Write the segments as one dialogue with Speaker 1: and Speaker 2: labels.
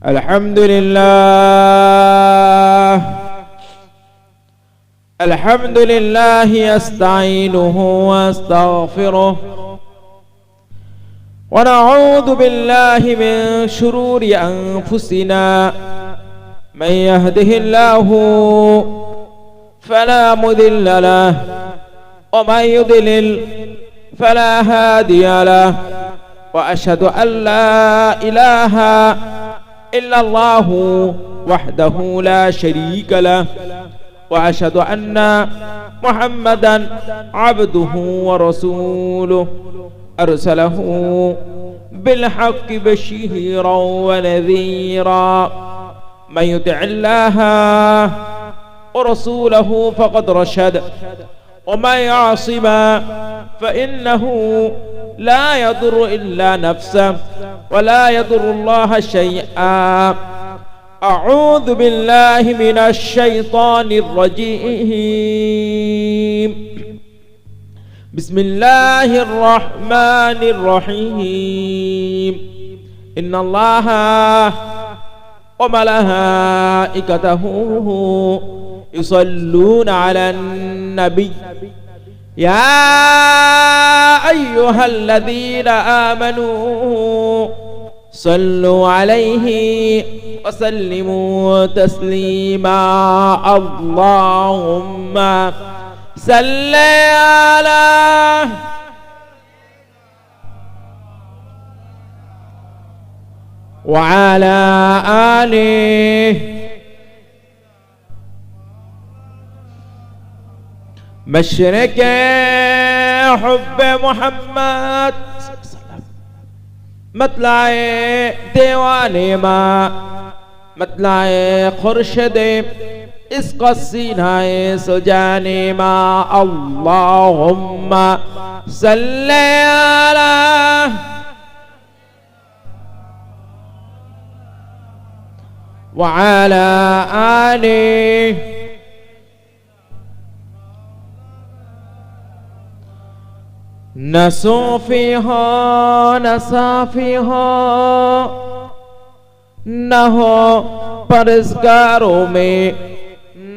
Speaker 1: الحمد لله الحمد لله يستعينه واستغفره ونعوذ بالله من شرور أنفسنا من يهده الله فلا مضل له ومن يضلل فلا هادي له وأشهد أن لا إله إلا الله وحده لا شريك له وأشهد أن محمدا عبده ورسوله أرسله بالحق بشيرا ونذيرا من يطع الله ورسوله فقد رشد ومن يعصم فإنه لا يضر إلا نفسه ولا يضر الله شيئا أعوذ بالله من الشيطان الرجيم بسم الله الرحمن الرحيم إن الله وملائكته يصلون على النبي يا أيها الذين آمنوا صلوا عليه وسلموا تسليما اللهم صل على وعلى آله مشرق حب محمد مطلع دیوانے ماں مطلع خورشد عشق سینہ سجانے ماں اللہم صلی علی وعلی آلہ نصوفی ہو نصافی ہو نہ ہو پرزگاروں میں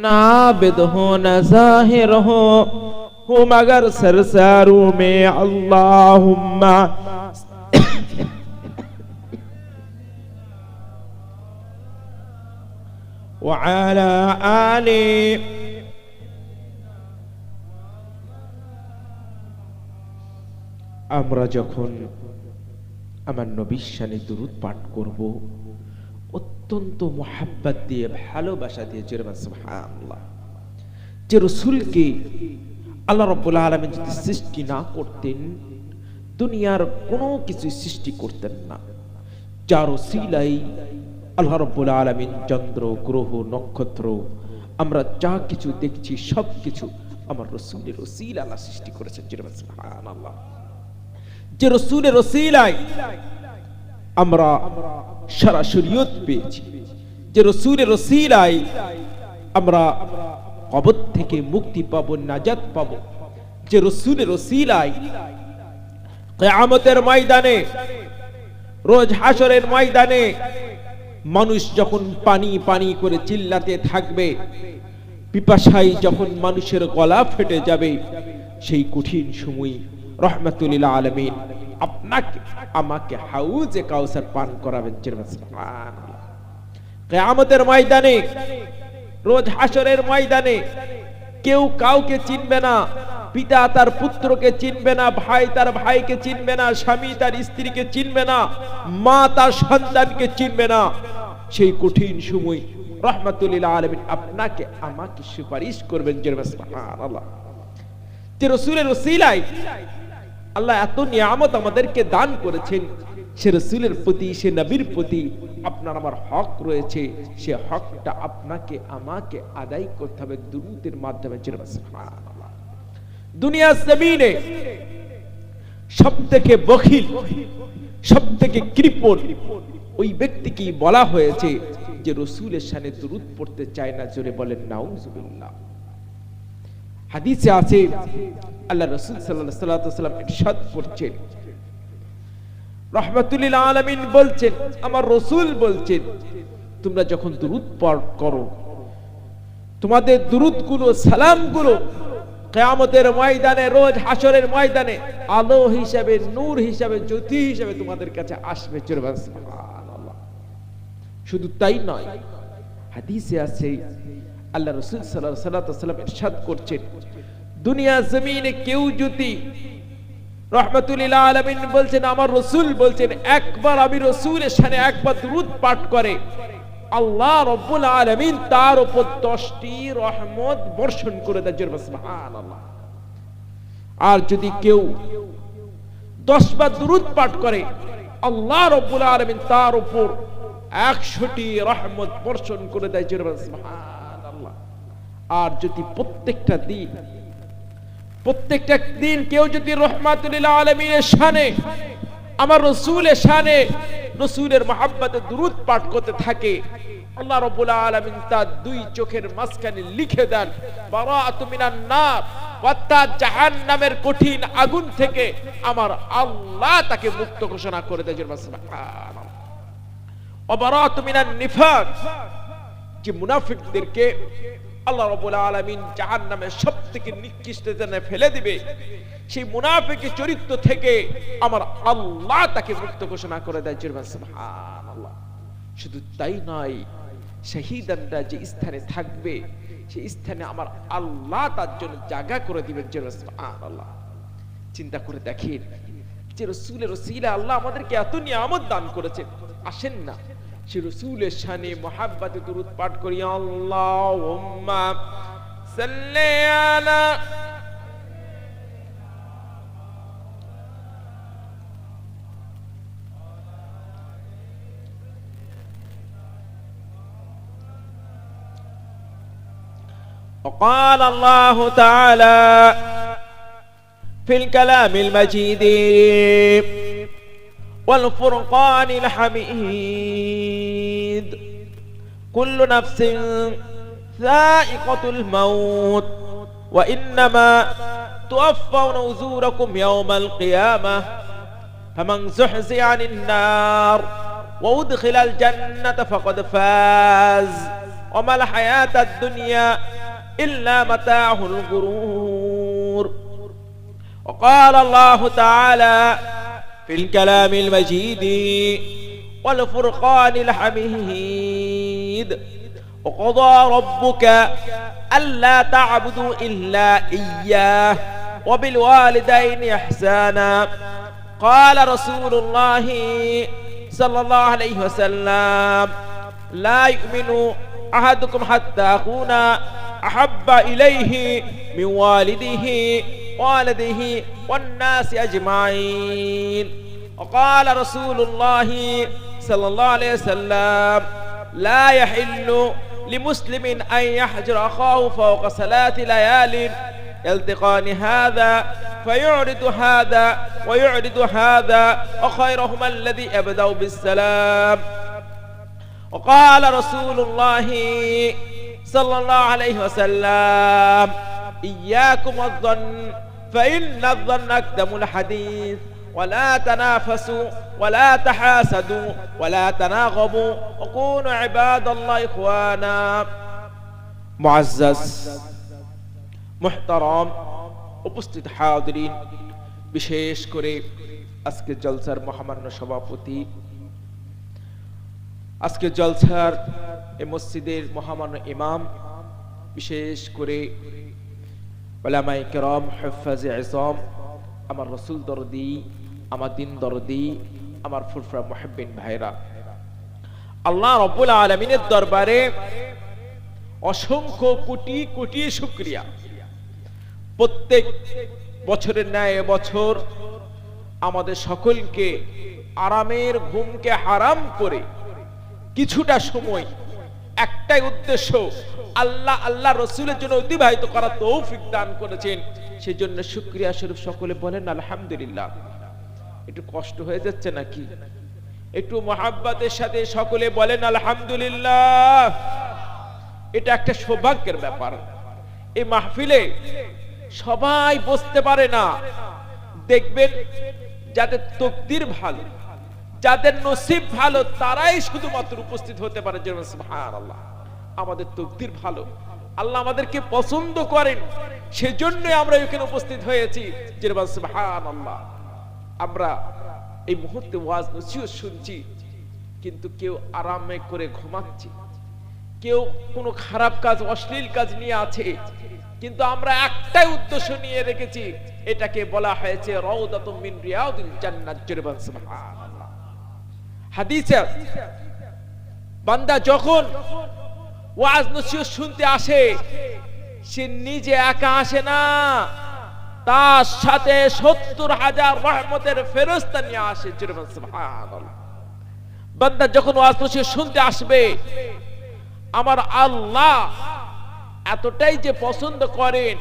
Speaker 1: نابد ہو نہ ظاہر ہو مگر سرساروں میں اللہم وعلی آلہ আমরা যখন আমার নবীর শানে দুরূদ পাঠ করব অত্যন্ত মুহাব্বত দিয়ে ভালোবাসা দিয়ে জোরে সুবহানাল্লাহ। যে রাসূলকে আল্লাহ রাব্বুল আলামিন যদি সৃষ্টি না করতেন দুনিয়ার কোনো কিছু সৃষ্টি করতেন না, যার ওসিলায় আল্লাহ রাব্বুল আলামিন চন্দ্র গ্রহ নক্ষত্র আমরা যা কিছু দেখছি সব কিছু আমার রাসূলের ওসিলা আল্লাহ সৃষ্টি করেছেন জোরে সুবহানাল্লাহ। যে রাসূলের ওসিলায় আমরা সারা শরীয়ত পেয়েছি, যে রাসূলের ওসিলায় আমরা কবর থেকে মুক্তি পাবো, নাজাত পাবো, যে রাসূলের ওসিলায় কিয়ামতের ময়দানে রোজ হাশরের ময়দানে মানুষ যখন পানি পানি করে চিল্লাতে থাকবে, পিপাসায় যখন মানুষের গলা ফেটে যাবে, সেই কঠিন সময় রহমাতুল লিল আলামিন আপনাকে আমাকে হাউজে কাউসার পান করাবেন সুবহানাল্লাহ। কিয়ামতের ময়দানে রোজ হাশরের ময়দানে কেউ কাউকে চিনবে না, পিতা তার পুত্রকে চিনবে না, ভাই তার ভাইকে চিনবে না, স্বামী তার স্ত্রীকে চিনবে না, মা তার সন্তানকে চিনবে না। সেই কঠিন সময় রহমাতুল লিল আলামিন আপনাকে আমাকে সুপারিশ করবেন সুবহানাল্লাহ। যে রাসূলের ওসিলায় আল্লাহ এত নিয়ামত আমাদেরকে দান করেছেন, সে রাসূলের প্রতি সে নবীর প্রতি আপনার আমার হক রয়েছে, সে হকটা আপনাকে আমাকে আদায় করতে হবে দুরূদের মাধ্যমে সুবহানাল্লাহ। দুনিয়ার জমিনে সবথেকে বখিল সবথেকে কৃপণ ওই ব্যক্তিকেই বলা হয়েছে যে রাসূলের শানে দুরূদ পড়তে চায় না, জোরে বলেন নাউজুবিল্লাহ। হাদিসে আছে আল্লাহ রাসূল সাল্লাল্লাহু আলাইহি ওয়াসাল্লাম ইরশাদ করছেন রাহমাতুল লিল আলামিন বলছেন, আমার রাসূল বলছেন, তোমরা যখন দুরূদ পাঠ করো, তোমাদের দুরূদগুলো, সালামগুলো কিয়ামতের ময়দানে, রোজ হাসরের ময়দানে আলো হিসাবে, নূর হিসাবে, জ্যোতি হিসাবে তোমাদের কাছে আসবে। সুবহানাল্লাহ। শুধু তাই নয়, হাদিসে আছে আল্লাহ রাসূল সাল্লাল্লাহু আলাইহি ওয়াসাল্লাম ইরশাদ করছেন, দুনিয়া জমিনে কেউ যদি, রাহমাতুল লিল আলামিন বলছেন, আমার রাসূল বলছেন, একবার আমি রাসূলের শানে একবার দুরূদ পাঠ করে, আল্লাহ রাব্বুল আলামিন তার উপর 10টি রহমত বর্ষণ করে দেন। সুবহানাল্লাহ। আর যদি কেউ 10 বার দুরূদ পাঠ করে, আল্লাহ রাব্বুল আলামিন তার উপর 100টি রহমত বর্ষণ করে দেয়। সুবহানাল্লাহ। আর যদি প্রত্যেকটা দিন কেউ যদি রাহমাতুল লিল আলামিনের শানে, আমার রাসূলের শানে, রাসূলের মহব্বতে দুরূদ পাঠ করতে থাকে, আল্লাহ রাব্বুল আলামিন তার দুই চোখের মাঝখানে লিখে দেন বারাআতু মিনান নার, অর্থাৎ জাহান্নামের কঠিন আগুন থেকে আমার আল্লাহ তাকে মুক্ত ঘোষণা করে দেন। সুবহানাল্লাহ। ওয়া বারাআতু মিনান নিফাক, যে মুনাফিকদেরকে আল্লাহ রাব্বুল আলামিন জাহান্নামের সবথেকে নিকৃষ্ট স্থানে ফেলে দিবে, সেই মুনাফিকের চরিত্র থেকে আমার আল্লাহ তাকে মুক্ত ঘোষণা করে দেয়। সুবহানাল্লাহ। শুধু তাই নয়, শহীদানরা যে স্থানে থাকবে, সেই স্থানে আমার আল্লাহ তার জন্য জায়গা করে দিবেন। সুবহানাল্লাহ। চিন্তা করে দেখেন যে রাসূলের ওসিলা আল্লাহ আমাদেরকে এত নিয়ামত দান করেছেন। আসেন না সে রাসূলের শানে মুহাব্বতে দুরূদ পাঠ করি। আল্লাহুম্মা সাল্লি আলা وقال الله تعالى في الكلام المجيد والفرقان الحميد كل نفس ذائقة الموت وإنما توفون أجوركم يوم القيامة فمن زحزح عن النار وأدخل الجنة فقد فاز وما الحياة الدنيا إلا متاع الغرور. وقال الله تعالى في الكلام المجيد والفرقان الحميد وقضى ربك ألا تعبدوا إلا إياه وبالوالدين إحسانا. قال رسول الله صلى الله عليه وسلم لا يؤمن أحدكم حتى أكون أحب إليه من والده والناس أجمعين. وقال رسول الله صلى الله عليه وسلم لا يحل لمسلم أن يحجر أخاه فوق 3 ليال يلتقان هذا فيعرض هذا ويعرض هذا وخيرهما الذي يبدأ بالسلام. وقال رسول الله صلى الله عليه وسلم إياكم الظن فإن الظن أكذب الحديث ولا تنافسوا ولا تحاسدوا ولا تناغبوا وكونوا عباد الله إخوانا. معزز محترم উপস্থিত হাজিরিন, বিশেষ করে আজকে জলসার মহামান্য সভাপতি, আজকে জলসার এই মসজিদের মহামান্য ইমাম, বিশেষ করে উলামায়ে কেরাম, হুফাজে ইসলাম, আমার রাসূল দরদি, আমার দিন দরদি, আমার ফুরফুরা মুহিব্বিন ভাইরা, আল্লাহ রাব্বুল আলামিনের দরবারে অসংখ্য কোটি কোটি শুকরিয়া। প্রত্যেক বছরের ন্যায় বছর আমাদের সকলকে আরামের ঘুমকে হারাম করে কিছুটা সময় একটাই উদ্দেশ্য, আল্লাহ আল্লাহ রাসূলের জন্য অতিবাহিত করার তৌফিক দান করেছেন। সেজন্য শুকরিয়া স্বরূপ সকলে বলেন আলহামদুলিল্লাহ। একটু কষ্ট হয়ে যাচ্ছে নাকি? একটু মহাব্বতের সাথে সকলে বলেন আলহামদুলিল্লাহ। এটা একটা সৌভাগ্যের ব্যাপার। এই মাহফিলে সবাই বসতে পারে না, দেখবেন যাদের তকদির ভালো, যাদের নসিব ভালো তারাই শুধুমাত্র উপস্থিত হতে পারে। সুবহানাল্লাহ, আমাদের তকদির ভালো, আল্লাহ আমাদেরকে পছন্দ করেন, সেজন্য আমরা এখানে উপস্থিত হয়েছি। সুবহানাল্লাহ, আমরা এই মুহূর্তে ওয়াজ নসিহত শুনছি, কিন্তু কেউ আরামে করে ঘুমাচ্ছে, কেউ কোনো খারাপ কাজ অশ্লীল কাজ নিয়ে আছে, কিন্তু আমরা একটাই উদ্দেশ্য নিয়ে রেখেছি, এটাকে বলা হয়েছে রাউদাতুম মিন রিয়াদিল জান্নাত। সুবহানাল্লাহ, হাদিসে বান্দা যখন ওয়াজ নসিহত শুনতে আসে, সে নিজে একা আসে না, তার সাথে ৭০,০০০ রহমতের ফেরেশতা নিয়ে আসে। সুবহানাল্লাহ, বান্দা যখন ওয়াজ নসিহত শুনতে আসবে, আমার আল্লাহ এতটাই যে পছন্দ করেন,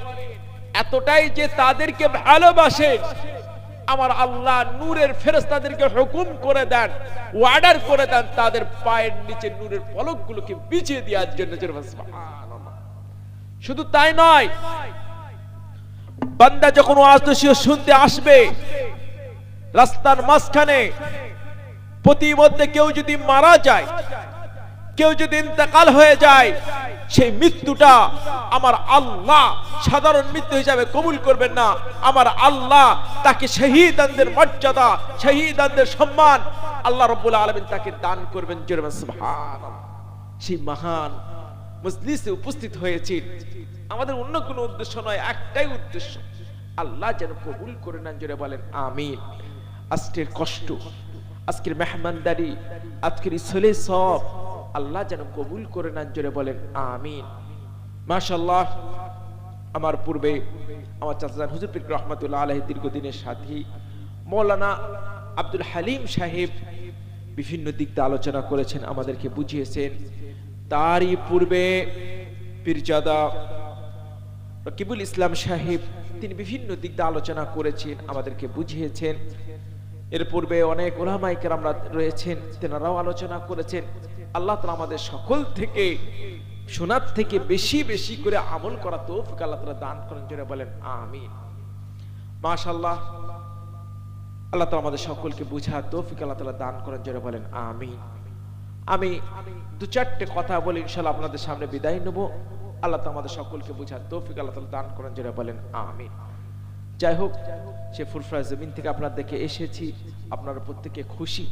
Speaker 1: এতটাই যে তাদেরকে ভালোবাসেন, আমার আল্লাহ নূরের ফেরেশতাদেরকে হুকুম করে দেন, অর্ডার করে দেন তাদের পায়ের নিচে নূরের পলকগুলোকে বিছিয়ে দেওয়ার জন্য। সুবহানাল্লাহ, শুধু তাই নয়, বান্দা যখন ওয়াজ নসিহত শুনতে আসবে, রাস্তার মাঝখানে প্রতিমধ্যে কেউ যদি মারা যায়, কেউ যদি ইন্তেকাল হয়ে যায়, সেই মৃত্যুটা আমার আল্লাহ সাধারণ মৃত্যু হিসাবে কবুল করবেন না। আমার আল্লাহ তাকে শহীদদের মর্যাদা, শহীদদের সম্মান আল্লাহ রাব্বুল আলামিন তাকে দান করবেন। সুবহানাল্লাহ, সেই মহান মজলিসে উপস্থিত হয়েছে, আমাদের অন্য কোনো উদ্দেশ্য নয়, একটাই উদ্দেশ্য, আল্লাহ যেন কবুল করে নেন। জোরে বলেন আমিন। আজকের কষ্ট, আজকের মেহমানদারি, আজকের ইসলে সব আল্লাহ যেন কবুল করে নেন। জোরে বলেন আমিন। মাশাআল্লাহ, আমার পূর্বে আমার চাচাজান হুজুর পীর রহমাতুল্লাহ আলাইহি দীর্ঘদিনের সাথী মাওলানা আব্দুল হালিম সাহেব বিভিন্ন দিক দিয়ে আলোচনা করেছেন, আমাদেরকে বুঝিয়েছেন। তারই পূর্বে পীরজাদা রকিবুল ইসলাম সাহেব, তিনি বিভিন্ন দিক দিয়ে আলোচনা করেছেন, আমাদেরকে বুঝিয়েছেন। এর পূর্বে অনেক উলামায়ে কেরাম রয়েছেন, তেনারাও আলোচনা করেছেন। আল্লাহ তাআলা আমাদের সকল থেকে শোনার থেকে বেশি বেশি করে আমল করা তৌফিক আল্লাহ তাআলা দান করেন। জোরে বলেন আমিন। মাশাআল্লাহ, আল্লাহ তাআলা আমাদের সকলকে বুঝার তৌফিক আল্লাহ তাআলা দান করেন। জোরে বলেন আমিন। আমি দু চারটে কথা বলে ইনশাআল্লাহ আপনাদের সামনে বিদায় নেব। আল্লাহ তাআলা আমাদের সকলকে বুঝার তৌফিক আল্লাহ তাআলা দান করেন। জোরে বলেন আমিন। যাই হোক, সে ফুরফুরা জমিন থেকে আপনার দেখে এসেছি, আপনারা প্রত্যেকে খুশি,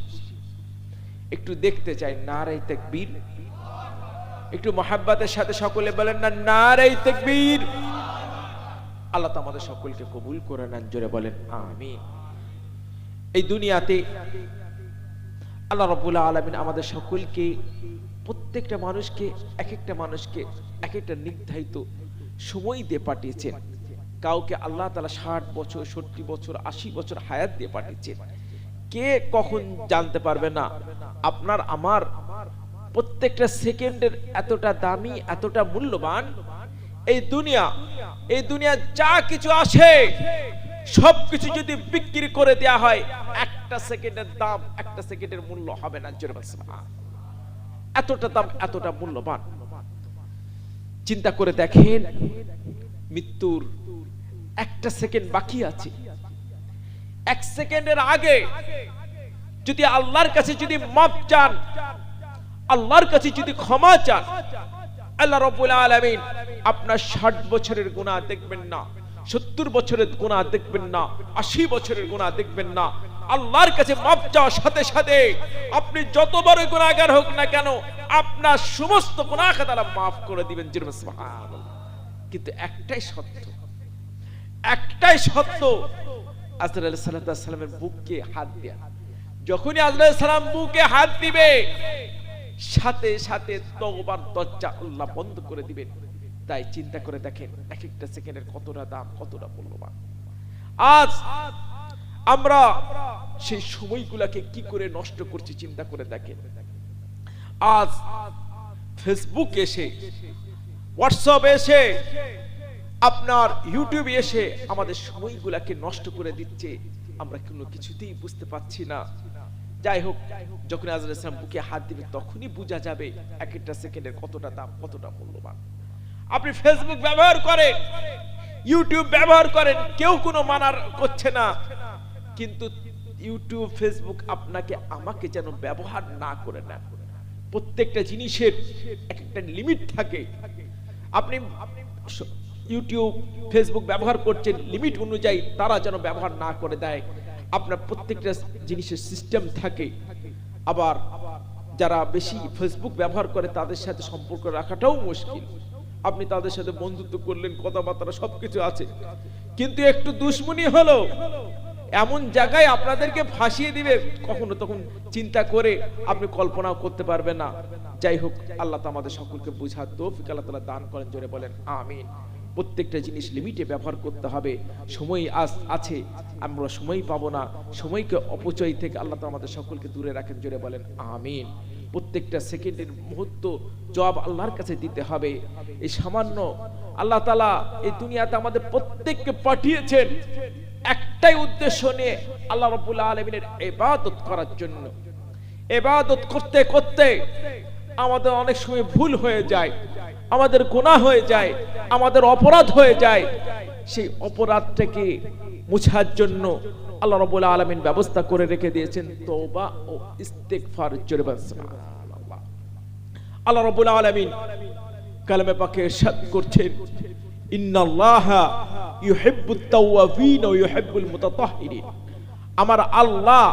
Speaker 1: একটু দেখতে চাই নারায়ে তাকবীর, একটু মহব্বতের সাথে সকলে বলেন না নারায়ে তাকবীর। আল্লাহ তাআলা আমাদের সকলকে কবুল করে নেন। জোরে বলেন আমিন। এই দুনিয়াতে আল্লাহ রাব্বুল আলামিন আমাদের সকলকে, প্রত্যেকটা মানুষকে, এক একটা মানুষকে এক একটা নির্ধারিত সময় দিয়ে পাঠিয়েছেন। কাউকে আল্লাহ তাআলা ৬০ বছর, ৭০ বছর, ৮০ বছর হায়াত দিয়ে পাঠিয়েছেন। কে কখন জানতে পারবে না। আপনার আমার প্রত্যেকটা সেকেন্ডের এতটা দামি, এতটা মূল্যবান। এই দুনিয়া যা কিছু আসে সবকিছু যদি বিক্রি করে দেয়া হয়, একটা সেকেন্ডের দাম, একটা সেকেন্ডের মূল্য হবে না। এতটা দাম, এতটা মূল্যবান। চিন্তা করে দেখেন, মৃত্যুর একটা সেকেন্ড বাকি আছে। এক সেকেন্ডের আগে যদি আল্লাহর কাছে যদি মাফ চান, আল্লাহর কাছে যদি ক্ষমা চান, আল্লাহ রাব্বুল আলামিন আপনার ৬০ বছরের গুনাহ দেখবেন না, ৭০ বছরের গুনাহ দেখবেন না, ৮০ বছরের গুনাহ দেখবেন না। আল্লাহর কাছে মাফ চাওয়ার সাথে সাথে আপনি যত বড় গুনাহগার হোক না কেন, আপনার সমস্ত গুনাহ আল্লাহ মাফ করে দিবেন। সুবহানাল্লাহ। কিন্তু একটাই সত্য, একটাই সত্য, আজরাইল আলাইহিস সালামের বুকে হাত দেয়া, যখনই আজরাইল সালাম বুকে হাত দিবে, সাথে সাথে তওবার দরজা আল্লাহ বন্ধ করে দিবেন। তাই চিন্তা করে দেখেন, এক একটা সেকেন্ডের কতটা দাম, কতটা মূল্যবান। আজ আমরা সেই সময়গুলোকে কি করে নষ্ট করছি চিন্তা করে দেখেন। আজ ফেসবুক এসে, হোয়াটসঅ্যাপ এসে, আপনার ইউটিউব এসে আমাদের সময়গুলোকে নষ্ট করে দিচ্ছে, আমরা কোনো কিছুতেই বুঝতে পারছি না। যাই হোক, যখন আজরাইল সালাম বুকে হাত দিবে তখনই বোঝা যাবে এক একটা সেকেন্ডের কতটা দাম, কতটা মূল্যবান। আপনি ফেসবুক ব্যবহার করেন, ইউটিউব ব্যবহার করেন, কেউ কোনো মানার করছে না, কিন্তু ইউটিউব ফেসবুক আপনাকে আমাকে যেন ব্যবহার না করে নেন। প্রত্যেকটা জিনিসের একটা লিমিট থাকে। আপনি ইউটিউব ফেসবুক ব্যবহার করছেন, লিমিট অনুযায়ী তারা যেন ব্যবহার না করে দেয়। আপনার প্রত্যেকটা জিনিসের সিস্টেম থাকে। আবার যারা বেশি ফেসবুক ব্যবহার করে তাদের সাথে সম্পর্ক রাখাটাও মুশকিল। আপনি তাদের সাথে বন্ধুত্ব করলেন, কথাবার্তা সবকিছু আছে, কিন্তু একটু দুশ্মনী হলো এমন জায়গায় আপনাদেরকে ফাঁসিয়ে দিবে, কখনো তখন চিন্তা করে আপনি কল্পনাও করতে পারবেন না। যাই হোক, আল্লাহ আমাদের সকলকে বুঝার তৌফিক আল্লাহ তাআলা দান করেন, জোরে বলেন আমিন। প্রত্যেকটা জিনিস লিমিটে ব্যবহার করতে হবে। সময় আছে, আমরা সময় পাবো না। সময়কে অপচয় থেকে আল্লাহ তাআলা আমাদের সকলকে দূরে রাখেন, জোরে বলেন আমিন। প্রত্যেকটা সেকেন্ডের মুহূর্ত জবাব আল্লাহর কাছে দিতে হবে। এই সামান্য আল্লাহ তাআলা এই দুনিয়াতে আমাদের প্রত্যেককে পাঠিয়েছেন একটাই উদ্দেশ্য নিয়ে, আল্লাহ রাব্বুল আলামিনের ইবাদত করার জন্য। ইবাদত করতে করতে আমাদের অনেক সময় ভুল হয়ে যায়, আমাদের গুনাহ হয়ে যায়, আমাদের অপরাধ হয়ে যায়। সেই অপরাধটাকে মুছার জন্য আল্লাহ রাব্বুল আলামিন ব্যবস্থা করে রেখে দিয়েছেন তওবা ও ইস্তিগফার। সুবহানাল্লাহ। আল্লাহ রাব্বুল আলামিন কালামে পাকে ইরশাদ করছেন, ইন্নাল্লাহা ইউহিব্বুত তাওয়াবিন ওয়া ইউহিব্বুল মুতাতাহহিরিন। আমার আল্লাহ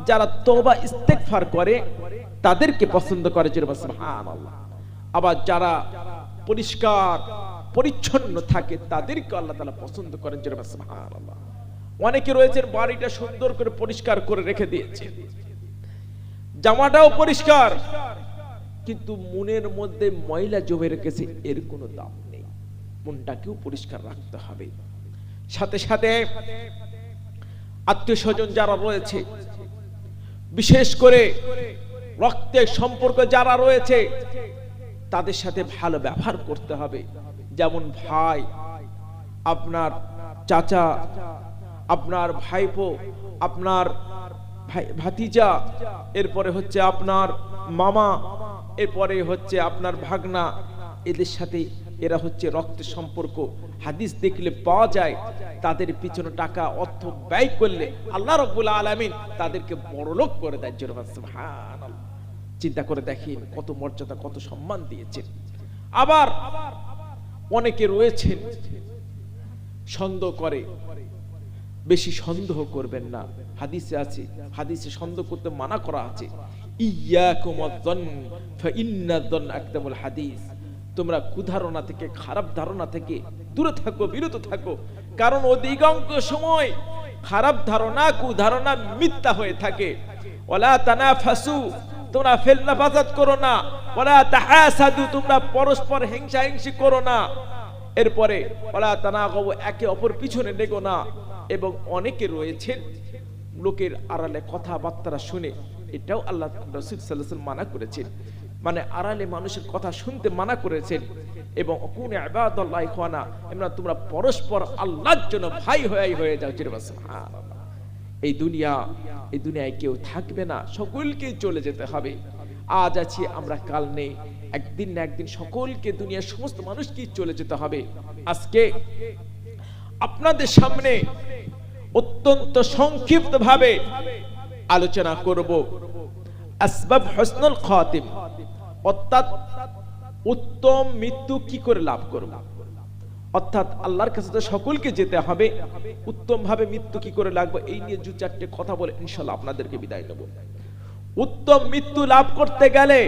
Speaker 1: যারা তওবা ইস্তিগফার করে তাদেরকে পছন্দ করে, সুবহানাল্লাহ। আবার যারা পরিষ্কার পরিচ্ছন্ন থাকে তাদেরকে আল্লাহ তাআলা পছন্দ করেন, সুবহানাল্লাহ। অনেকে রয়েছেন বাড়িটা সুন্দর করে পরিষ্কার করে রেখে দিয়েছে, জামাটাও পরিষ্কার, কিন্তু মনের মধ্যে ময়লা জমে রেখেছে, এর কোনো দাম নেই। মনটাকেও পরিষ্কার রাখতে হবে। সাথে সাথে আত্মীয় স্বজন যারা রয়েছে, বিশেষ করে রক্তের সম্পর্ক যারা রয়েছে, তাদের সাথে ভালো ব্যবহার করতে হবে। যেমন ভাই, আপনার চাচা, আপনার ভাইপো, আপনার ভাতিজা, এরপরে হচ্ছে আপনার মামা, এরপরে হচ্ছে আপনার ভাগনা, এদের সাথে এরা হচ্ছে রক্তের সম্পর্ক। হাদিস দেখলে পাওয়া যায় তাদের পিছনে টাকা অর্থ ব্যয় করলে আল্লাহ রাব্বুল আলামিন তাদেরকে বড়লোক করে দেয়। সুবহানাল্লাহ। চিন্তা করে দেখেন কত মর্যাদা, কত সম্মান দিয়েছেন। আবার অনেকে রয়েছেন সন্দেহ করে, বেশি সন্দেহ করবেন না। হাদিসে আছে, হাদিসে সন্দেহ করতে মানা করা আছে, ইয়াকুম আয-যন্ন ফাইন্নায-যন্ন আকযাবুল হাদিস। তোমরা কুধারণা থেকে, খারাপ ধারণা থেকে দূরে থাকো, বিরত থাকো, কারণ অধিকাংশ সময় খারাপ ধারণা, কুধারণা মিথ্যা হয়ে থাকে। ওয়ালা তানাফাসু, তোমরা ফিতনা ফাসাদ করো না। ওয়ালা তাহাসাদু, তোমরা পরস্পর হিংসাহিংসি করো না। এরপরে ওয়ালা তানাগাবু, একে অপর পিছনে লেগো না। এবং অনেকে রয়েছেন লোকের আড়ালে কথাবার্তা শুনে, এটাও আল্লাহ রাসূল সাল্লাল্লাহু আলাইহি ওয়াসাল্লাম মানা করেছেন। মানে আড়ালে মানুষের কথা শুনতে মানা করেছেন। এবং কুনু ইবাদাল্লাহি ইখওয়ানা, তোমরা পরস্পর আল্লাহর জন্য ভাই হয়ে যাও। সুবহানাল্লাহ। এই দুনিয়ায় কেউ থাকবে না, সকলকেই চলে যেতে হবে। আজ আছি আমরা, কাল নেই, একদিন না একদিন সকলকে, দুনিয়ার সমস্ত মানুষকেই চলে যেতে হবে। আজকে আপনাদের সামনে অত্যন্ত সংক্ষিপ্ত ভাবে আলোচনা করব আসবাব হুসনুল খাতিম, অর্থাৎ উত্তম মৃত্যু কি করে লাভ করব। অর্থাৎ আল্লাহর কাছে তো সকলকে যেতে হবে, উত্তম ভাবে মৃত্যু কি করে লাগবে, এই নিয়ে দু চারটে কথা বলে ইনশাআল্লাহ আপনাদেরকে বিদায় নেব। উত্তম মৃত্যু লাভ করতে গেলে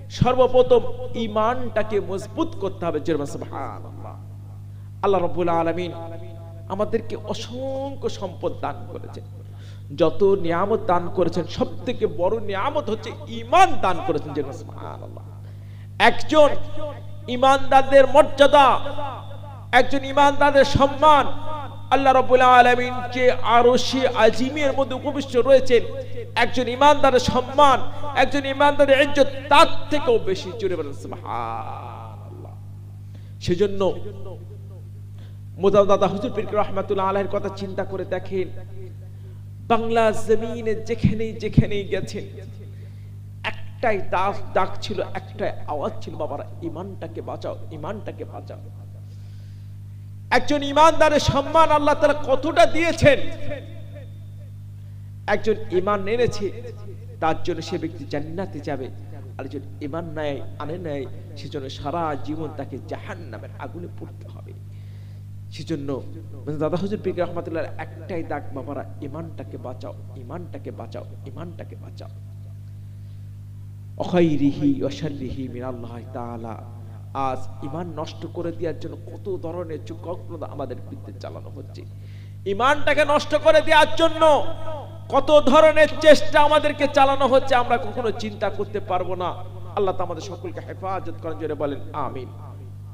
Speaker 1: সর্বপ্রথম ঈমানটাকে মজবুত করতে হবে। সুবহানাল্লাহ। আল্লাহ রাব্বুল আলামিন আমাদেরকে অসংখ্য সম্পদ দান করেছেন, যত নিয়ামত দান করেছেন সবথেকে বড় নিয়ামত হচ্ছে ঈমান দান করেছেন। সুবহানাল্লাহ। একজন ঈমানদারদের মর্যাদা, একজন ঈমানদারের সম্মান আল্লাহ রাব্বুল আলামিন যে আরশে আজিমের মধ্যে উপবিষ্ট রয়েছেন, একজন ঈমানদারের সম্মান, একজন ঈমানদারের ইজ্জত তার থেকেও বেশি। জোরে বলেন সুবহানাল্লাহ। সেজন্য মুজাদ্দাদ হুজুর পীর রাহমাতুল্লাহ আলাইহির কথা চিন্তা করে দেখেন, বাংলা জমিনে যেখানেই গেছেন একটাই ডাক ছিল, একটাই আওয়াজ ছিল, বাবারা ঈমানটাকে বাঁচাও, ঈমানটাকে বাঁচাও। একজন ঈমানদারের সম্মান আল্লাহ তাআলা কতটা দিয়েছেন, একজন ঈমান এনেছে তার জন্য সে ব্যক্তি জান্নাতে যাবে, আর একজন ঈমান আনে নাই সেজন্য সারা জীবন তাকে জাহান্নামের আগুনে পড়তে হবে। সেজন্য দাদা হুজুর পীর রহমাতুল্লাহ একটাই ডাক, বাবারা ঈমানটাকে বাঁচাও, ঈমানটাকে বাঁচাও, ঈমানটাকে বাঁচাও। অখাইরিহি ওয়া শাররিহি মিনাল্লাহি তাআলা। আজ ঈমান নষ্ট করে দেওয়ার জন্য কত ধরনের চক্রান্ত আমাদের বিরুদ্ধে চালানো হচ্ছে। ঈমানটাকে নষ্ট করে দেওয়ার জন্য কত ধরনের চেষ্টা আমাদেরকে চালানো হচ্ছে, আমরা কখনো চিন্তা করতে পারবো না। আল্লাহ তো আমাদের সকলকে হেফাজত করেন, জোরে বলেন আমিন।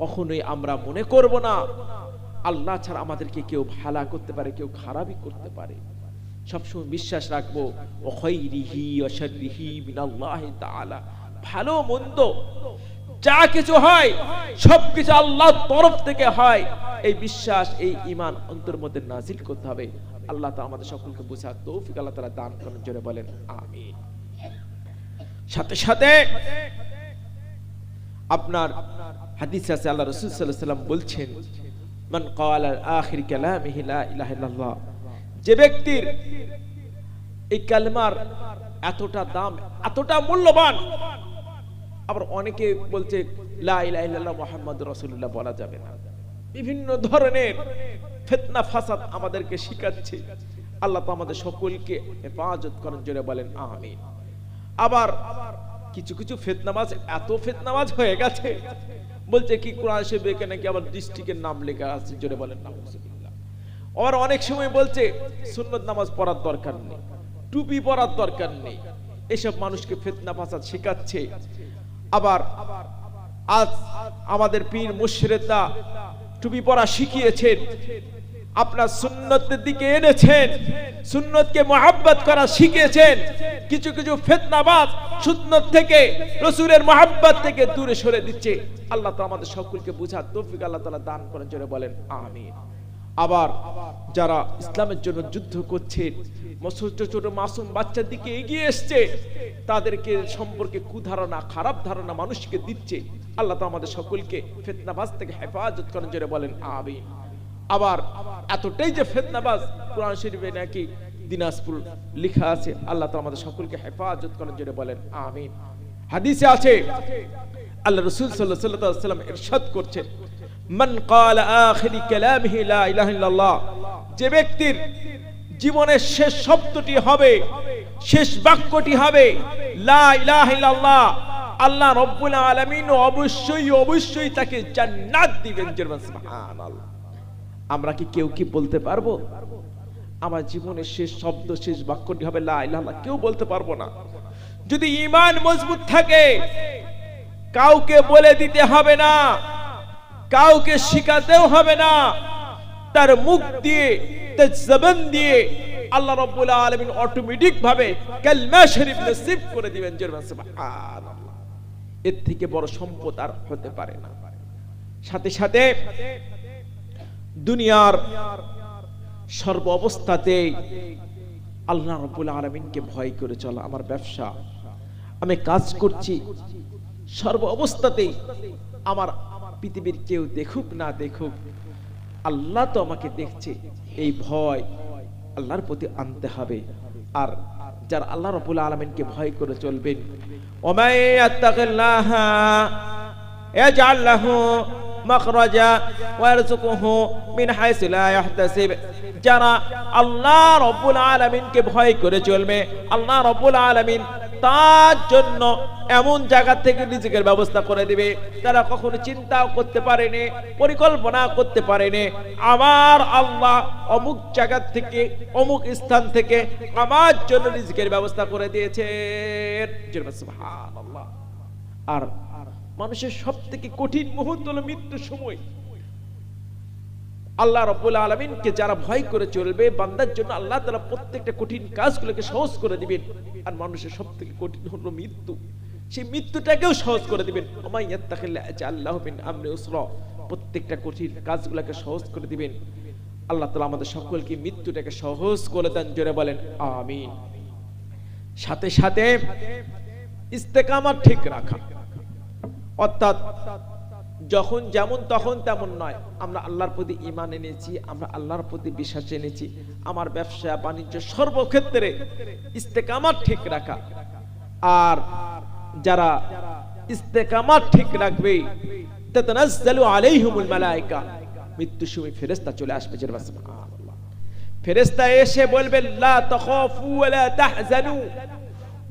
Speaker 1: কখনোই আমরা মনে করব না আল্লাহ ছাড়া আমাদেরকে কেউ ভালো করতে পারে, কেউ খারাপই করতে পারে। সবসময় বিশ্বাস রাখবো খাইরিহি ওয়া শাররিহি মিনাল্লাহি তাআলা। ভালো মন্দ যা কিছু হয় সবকিছু আল্লাহর তরফ থেকে হয়, এই বিশ্বাস এই ঈমান অন্তরের মধ্যে নাজিল করতে হবে। আল্লাহ তাআলা আমাদের সকলকে বোঝার তৌফিক আল্লাহ তাআলা দান করেন, জোরে বলেন আমিন। সাথে সাথে আপনার হাদিসে আছে আল্লাহ রাসূল সাল্লাল্লাহু আলাইহি ওয়াসাল্লাম বলছেন, মান ক্বালা আখির কালামিহি লা ইলাহা ইল্লাল্লাহ, যে ব্যক্তির এই কালেমার এতটা দাম, এতটা মূল্যবান। আবার অনেকে বলছে লা ইলাহা ইল্লাল্লাহ মুহাম্মাদুর রাসূলুল্লাহ বলা যাবে না। বিভিন্ন ধরনের ফিতনা ফাসাদ আমাদেরকে শিখাচ্ছে। আল্লাহ তো আমাদের সকলকে হেফাজত করেন, জোরে বলেন আমিন। আবার কিছু কিছু ফিতনাবাজ এত ফিতনাবাজ হয়ে গেছে, বলছে কি কোরআন শরীফে নাকি আবার ডিস্ট্রিক্টের নাম লেখা আছে, জোরে বলেন নাউজুবিল্লাহ। আর অনেক সময় বলছে সুন্নত নামাজ পড়ার দরকার নেই, টুপি পরার দরকার নেই। এসব মানুষকে ফিতনা ফাসাদ শেখাচ্ছে। আবার আজ আমাদের পীর মুর্শিদরা টুপি পরা শিখিয়েছেন, আপনার সুন্নতের দিকে এনেছেন, সুন্নতকে মুহাব্বত করা শিখিয়েছেন। কিছু কিছু ফিতনাবাজ সুন্নত থেকে, রাসূলের মুহাব্বত থেকে দূরে সরে দিচ্ছে। আল্লাহ তো আমাদের সকলকে বুঝার তৌফিক আল্লাহ তাআলা দান করেন, জোরে বলেন আমিন। আবার যারা ইসলামের জন্য যুদ্ধ করছে, ছোট ছোট মাসুম বাচ্চার দিকে এগিয়ে এসছে, তাদেরকে সম্পর্কে কুধারণা, খারাপ ধারণা মানুষকে দিচ্ছে। আল্লাহ তো আমাদের সকলকে ফিতনাবাজ থেকে হেফাজত করেন, জোরে বলেন আমিন। আবার এতটাই যে ফিতনাবাজ, কোরআন শরীফে নাকি দিনাজপুর লেখা আছে। আল্লাহ তো আমাদের সকলকে হেফাজত করেন, জোরে বলেন আমিন। হাদিসে আছে আল্লাহ রাসূল সাল্লাল্লাহু আলাইহি ওয়াসাল্লাম ইরশাদ করছেন, মান ক্বালা আখির কালামিহি লা ইলাহা ইল্লাল্লাহ, যে ব্যক্তির জীবনের শেষ শব্দটি হবে, শেষ বাক্যটি হবে লা ইলাহা ইল্লাল্লাহ, আল্লাহ রাব্বুল আলামিন অবশ্যই অবশ্যই তাকে জান্নাত দিবেন, সুবহানাল্লাহ। আমরা কি কেউ কি বলতে পারবো আমার জীবনের শেষ শব্দ, শেষ বাক্যটি হবে লা ইলাহা ইল্লাল্লাহ? কেউ বলতে পারবো না। যদি ঈমান মজবুত থাকে কাউকে বলে দিতে হবে না, কাউকে শিখাতেও হবে না, তার মুখ দিয়ে, তার জবান দিয়ে আল্লাহ রাব্বুল আলামিন অটোমেটিক ভাবে কালিমা শরীফ নসিব করে দিবেন, সুবহানাল্লাহ। এর থেকে বড় সম্পদ আর হতে পারে না। সাথে সাথে দুনিয়ার সর্ব অবস্থাতে আল্লাহ রাব্বুল আলামিনকে ভয় করে চলা। আমার ব্যবসা, আমি কাজ করছি, সর্ব অবস্থাতেই আমার পৃথিবীর কেউ দেখুক না দেখুক, আল্লাহ তো আমাকে দেখছে, এই ভয় আল্লাহর প্রতি আনতে হবে। আর যারা আল্লাহ রাব্বুল আলামিনকে ভয় করে চলবেন, ওমাই ইয়াত্তাকিল্লাহা ইয়াজআল লাহু মাখরাজা ওয়া ইয়ারযুকুহু মিন হাইসু লা ইয়াহতাসিব, যারা আল্লাহ রাব্বুল আলামিনকে ভয় করে চলবে, আল্লাহ রাব্বুল আলামিন তার জন্য এমন জায়গা থেকে রিজিকের ব্যবস্থা করে দিবে তারা কখনো চিন্তাও করতে পারেনি, পরিকল্পনা করতে পারেনি। আমার আল্লাহ অমুক জায়গা থেকে, অমুক স্থান থেকে আমার জন্য রিজিকের ব্যবস্থা করে দিয়েছেন, সুবহানাল্লাহ। আর মানুষের সবথেকে কঠিন মুহূর্ত হলো মৃত্যুর সময়। আল্লাহ রাব্বুল আলামিনকে যারা ভয় করে চলবে, বান্দার জন্য আল্লাহ তাআলা প্রত্যেকটা কঠিন কাজগুলোকে সহজ করে দিবেন। আর মানুষের সবথেকে কঠিন হলো মৃত্যু, সেই মৃত্যুটাকেও সহজ করে দিবেন। ওমাই ইয়াত্তাকিল্লাহ ইয়াজআল লাহু মিন আমরি ইউসরা, প্রত্যেকটা কঠিন কাজগুলোকে সহজ করে দিবেন। আল্লাহ তাআলা আমাদের সকলকে মৃত্যুটাকে সহজ করে দেন, জোরে বলেন আমিন। সাথে সাথে ইস্তেকামত ঠিক রাখা, অর্থাৎ যখন যেমন তখন তেমন নয়, আমরা আল্লাহর প্রতি ঈমান এনেছি, আমরা আল্লাহর প্রতি বিশ্বাস এনেছি। আমার ব্যবসা বাণিজ্য সর্বক্ষেত্রে ইস্তেকামাত ঠিক রাখা। আর যারা ইস্তেকামাত ঠিক রাখবে, তাতানাজ্জালু আলাইহিমুল মালায়েকা, মৃত্যুর সময় ফেরেশতা চলে আসবে। সুবহানাল্লাহ। ফেরেশতা এসে বলবে লা তাখাফু ওয়া লা তাহজানু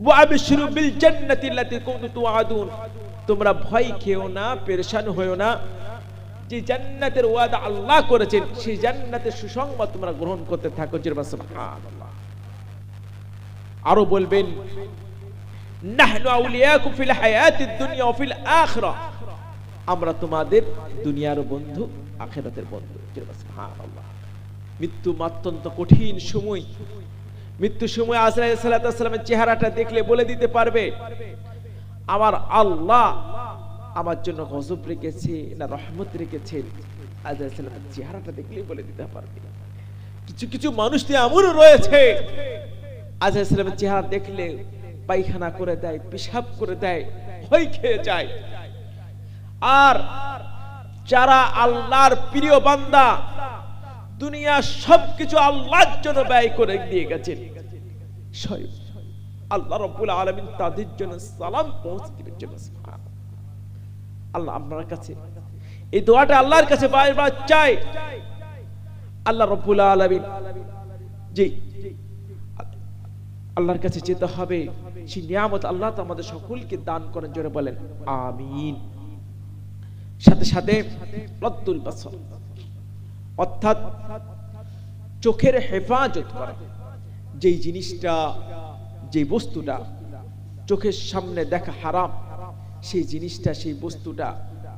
Speaker 1: ওয়া আবশিরু বিল জান্নাতি আল্লাতী কুনতুম তুআদুন। তোমরা ভয় খেও না, পেরেশান হয়ো না, যে জান্নাতের ওয়াদা আল্লাহ করেছেন সেই জান্নাতের সুসংবাদ তোমরা গ্রহণ করতে থাকো। সুবহানাল্লাহ। আরো বলবেন নাহনু আউলিয়াকুম ফিল হায়াতিদ দুনিয়া ওয়া ফিল আখিরাহ, আমরা তোমাদের দুনিয়ার বন্ধু, আখিরাতের বন্ধু। সুবহানাল্লাহ। মৃত্যু অত্যন্ত কঠিন সময়। মৃত্যুর সময় আজরাইল সাল্লাল্লাহু আলাইহি ওয়াসাল্লামের চেহারাটা দেখলে বলে দিতে পারবে আমার আল্লাহ আমার জন্য গজব রেখেছে না রহমত রেখেছেন। আজরাইল সাল্লাল্লাহু চেহারাটা দেখলেই বলে দিতে পারবে। কিছু কিছু মানুষ এমনও রয়েছে আজরাইল সাল্লাল্লাহু চেহারা দেখলে পায়খানা করে দেয়, পেশাব করে দেয়, ভয় খেয়ে যায়। আর যারা আল্লাহর প্রিয় বান্দা, দুনিয়া সবকিছু আল্লাহর জন্য ব্যয় করে দিয়ে গেছেন, আল্লাহ রাব্বুল আলামিন তাদের জন্য সালাম পৌঁছে দিবেন। আল্লাহ আপনার কাছে এই দোয়াটা আল্লাহর কাছে বারবার চাই। আল্লাহ রাব্বুল আলামিন যে আল্লাহর কাছে যেতে হবে, সেই নিয়ামত আল্লাহ তো আমাদের সকলকে দান করেন। জোরে বলেন আমিন। সাথে সাথে রদ্দুল বাসর, অর্থাৎ চোখের হেফাজত করা। যেই জিনিসটা, যে বস্তুটা চোখের সামনে দেখা হারাম, সেই জিনিসটা, সেই বস্তুটা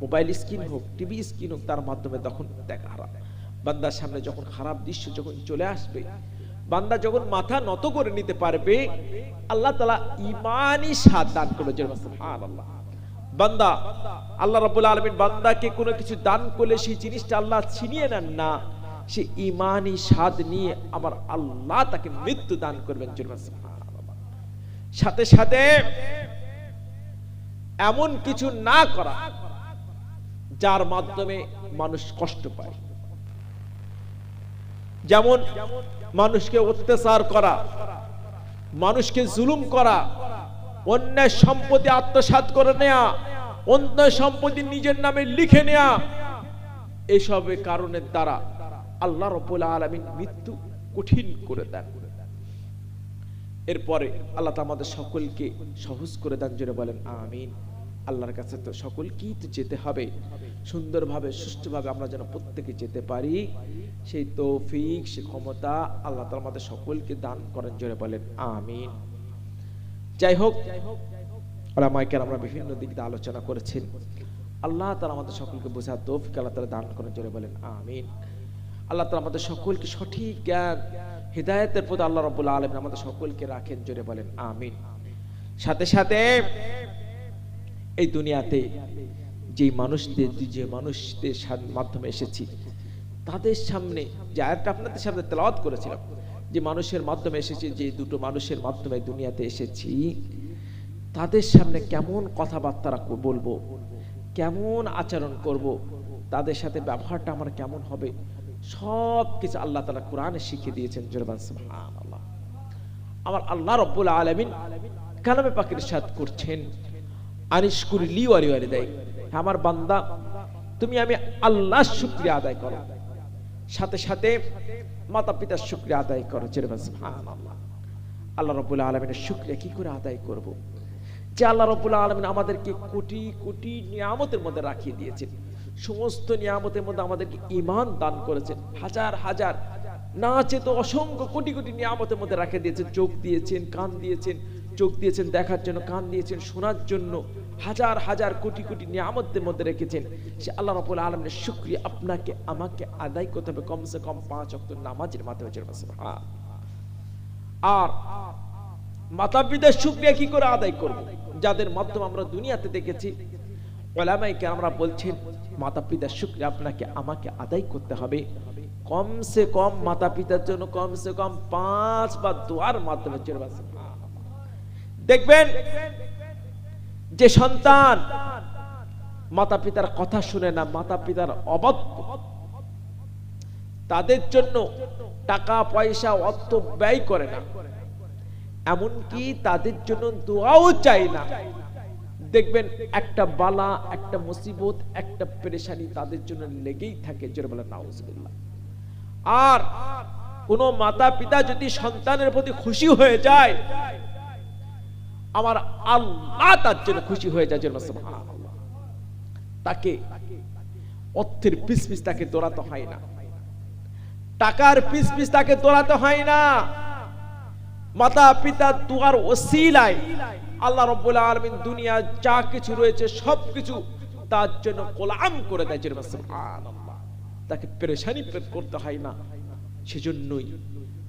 Speaker 1: মোবাইল স্ক্রিন হোক, টিভি স্ক্রিন হোক, তার মাধ্যমে তখন দেখা হারাম। বান্দার সামনে যখন খারাপ দৃশ্য যখন চলে আসবে, বান্দা যখন মাথা নত করে নিতে পারবে, আল্লাহ তাআলা ঈমানি স্বাদ দান করবে। সুবহানাল্লাহ। বান্দা, আল্লাহ রাব্বুল আলামিন বান্দাকে কোনো কিছু দান করলে সেই জিনিসটা আল্লাহ ছিনিয়ে নেন না, সে ঈমানি স্বাদ নিয়ে আমার আল্লাহ তাকে মৃত্যু দান করবেন। সুবহানাল্লাহ। সাথে সাথে এমন কিছু না করা যার মাধ্যমে মানুষ কষ্ট পায়, যেমন মানুষকে অত্যাচার করা, মানুষকে জুলুম করা, অন্যায় সম্পত্তি আত্মসাৎ করে নেয়া, অন্যায় সম্পত্তি নিজের নামে লিখে নেয়া, এসবের কারণের দ্বারা আল্লাহ রাব্বুল আলামিন মৃত্যু কঠিন করে দেন। এরপরে আল্লাহ তাআলা আমাদের সকলকে সহজ করে দেন। জোরে বলেন আমিন। আল্লাহর কাছে তো সকলকেই তো যেতে হবে, সুন্দরভাবে সুষ্ঠুভাবে আমরা যেন প্রত্যেকে যেতে পারি, সেই তৌফিক, সেই ক্ষমতা আল্লাহ তাআলা আমাদের সকলকে দান করেন। জোরে বলেন আমিন। যাই হোক, উলামায়ে কেরামরা বিভিন্ন দিক দিয়ে আলোচনা করেছেন। আল্লাহ তাআলা আমাদের সকলকে বোঝার তৌফিক আল্লাহ তাআলা দান করেন। জোরে বলেন আমিন। আল্লাহ তাআলা আমাদের সকলকে সঠিক জ্ঞান, হিদায়াতের পথে আল্লাহ রাব্বুল আলামিন আমাদের সকলকে রাখেন। জোরে বলেন আমিন। সাথে সাথে এই দুনিয়াতে যে মানুষদের মাধ্যমে এসেছি, তাদের সামনে যে আয়াতটা আপনাদের সামনে তেলাওয়াত করেছিলাম, যে মানুষের মাধ্যমে এসেছি, যে দুটো মানুষের মাধ্যমে দুনিয়াতে এসেছি, তাদের সামনে কেমন কথাবার্তা বলবো, কেমন আচরণ করব, তাদের সাথে ব্যবহারটা আমার কেমন হবে, সব কিছু আল্লাহ তাআলা কোরআনে শিখিয়ে দিয়েছেন। সুবহানাল্লাহ। আমার আল্লাহ রাব্বুল আলামিন কালামে পাকে ইরশাদ করছেন, আনিশকুর লি ওয়া লিওয়ালিদাইক, আমার বান্দা তুমি আমি আল্লাহর শুকরিয়া আদায় করো, সাথে সাথে মাতা পিতার শুকরিয়া আদায় করো। সুবহানাল্লাহ। আল্লাহ রাব্বুল আলামিনের শুকরিয়া কি করে আদায় করব, যে আল্লাহ রাব্বুল আলামিন আমাদেরকে কোটি কোটি নিয়ামতের মধ্যে রাখিয়ে দিয়েছেন, সমস্ত নিয়ামতের মধ্যে আমাদেরকে ঈমান দান করেছেন, হাজার হাজার না আছে তো অসংখ্য কোটি কোটি নিয়ামতের মধ্যে রাখিয়ে দিয়েছেন। চোখ দিয়েছেন, কান দিয়েছেন, চোখ দিয়েছেন দেখার জন্য, কান দিয়েছেন শোনার জন্য, হাজার হাজার কোটি কোটি নিয়ামতের মধ্যে রেখেছেন। সে আল্লাহ রাব্বুল আলামিনের শুকরিয়া আপনাকে আমাকে আদায় করতে হবে কমসে কম 5 ওয়াক্ত নামাজের মাধ্যমে। আর মাতা পিতার শুকরিয়া কি করে আদায় করব, যাদের মাধ্যমে আমরা দুনিয়াতে দেখেছি উলামায়ে কেরামরা বলছেন মাতা পিতার শুকরিয়া আপনাকে আমাকে আদায় করতে হবে কমসে কম মাতা পিতার জন্য কমসে কম 5 বার দোয়ার মাধ্যমে। দেখবেন যে সন্তান মাতা পিতার কথা শুনে না, মাতা পিতার অবাধ্য, তাদের জন্য টাকা পয়সা অর্থ ব্যয় করে না, এমনকি তাদের জন্য দোয়াও চাই না। দেখবেন একটা বালা, একটা মুসিবত, একটা পেরেশানি তাদের জন্য লেগেই থাকে, জোরে বলেন নাউজুবিল্লাহ। আর কোন মাতা পিতা যদি সন্তানের প্রতি খুশি হয়ে যায়, আমার আল্লাহ তার জন্য খুশি হয়ে যায়, জোরে সুবহানাল্লাহ। তাকে অর্থের পিছ তাকে দৌড়াতে হয় না, টাকার পিছ তাকে দৌড়াতে হয় না। মাতা পিতার দুয়ার ওসিলায় আল্লাহ রাব্বুল আলামিন দুনিয়া যা কিছু রয়েছে সবকিছু তার জন্য গোলাম করে দেয়, সুবহানাল্লাহ। তাকে পেরেশানি করতে হয় না। সেজন্যই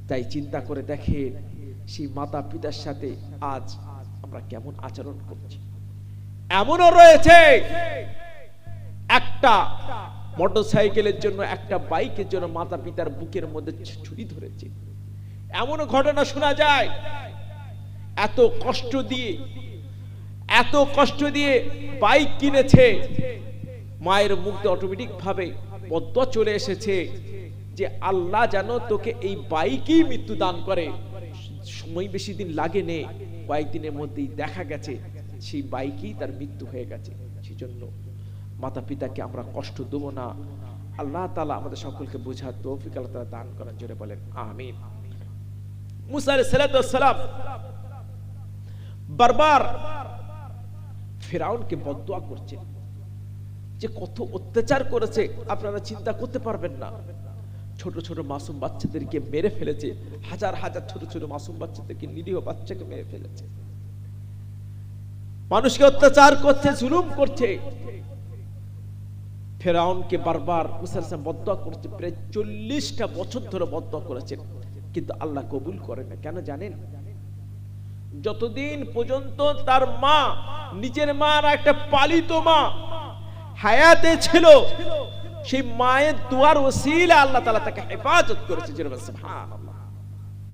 Speaker 1: তাই চিন্তা করে দেখে সেই মাতা পিতার সাথে আজ আমরা কেমন আচরণ করছি। এমনও রয়েছে একটা মোটরসাইকেলের জন্য, একটা বাইকের জন্য মাতা পিতার বুকের মধ্যে ছুরি ধরেছে, এমন ঘটনা শোনা যায়। এত কষ্ট দিয়ে বাইক কিনেছে, মায়ের মুখে অটোমেটিক ভাবে বদদোয়া চলে এসেছে যে আল্লাহ যেন তোকে এই বাইকই মৃত্যু দান করে। সময় বেশি দিন লাগে নে, কয়েকদিনের মধ্যেই দেখা গেছে সেই বাইকই তার মৃত্যু হয়ে গেছে। সেজন্য মাতা পিতাকে আমরা কষ্ট দেব না। আল্লাহ তাআলা আমাদের সকলকে বোঝার তৌফিক আল্লাহ তাআলা দান করেন, জোরে বলেন আমিন। মুসা আলাইহিস সালাতু ওয়াস সালাম বারবার ফিরাউনকে বদদুয়া করছেন যে কত অত্যাচার করেছে আপনারা চিন্তা করতে পারবেন না। ছোট ছোট মাসুম বাচ্চাদেরকে মেরে ফেলেছে, হাজার হাজার ছোট ছোট মাসুম বাচ্চাদেরকে, নিরীহ বাচ্চাকে মেরে ফেলেছে, মানুষকে অত্যাচার করছে, জুলুম করছে। ফিরাউনকে বারবার মুসা আলাইহিস সালাম বদদুয়া করছে, প্রায় 40টা বছর ধরে বদদুয়া করেছেন, কিন্তু আল্লাহ কবুল করেন না। কেন জানেন? যতদিন পর্যন্ত তার মা, নিজের মা আর একটা পালিত মা হায়াতে ছিল, সেই মায়ের দুয়ার ওসিলা আল্লাহ তাআলা তাকে হেফাজত করেছে, সুবহানাল্লাহ।